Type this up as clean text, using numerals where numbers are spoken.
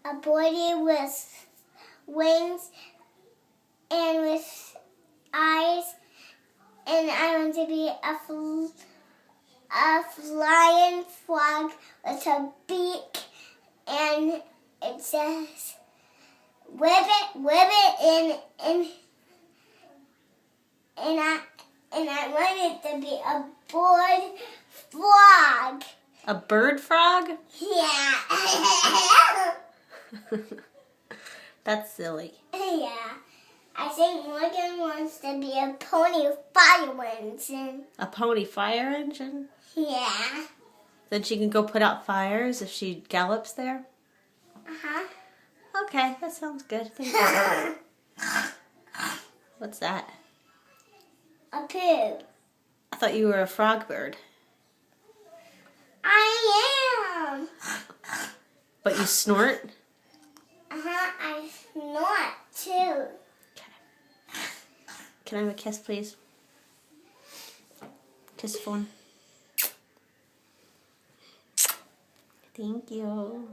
a body with wings and with eyes, and I want to be a flying frog with a beak, and it says ribbit, and I want it to be a bird frog. A bird frog? Yeah. That's silly. Yeah. I think Morgan wants to be a pony fire engine. A pony fire engine? Yeah. Then she can go put out fires if she gallops there? Uh-huh. Okay, that sounds good. Thank you. What's that? A poo. I thought you were a frog bird. I am. But you snort? Uh-huh. I snort too. Can I have a kiss, please? Kiss phone. Thank you.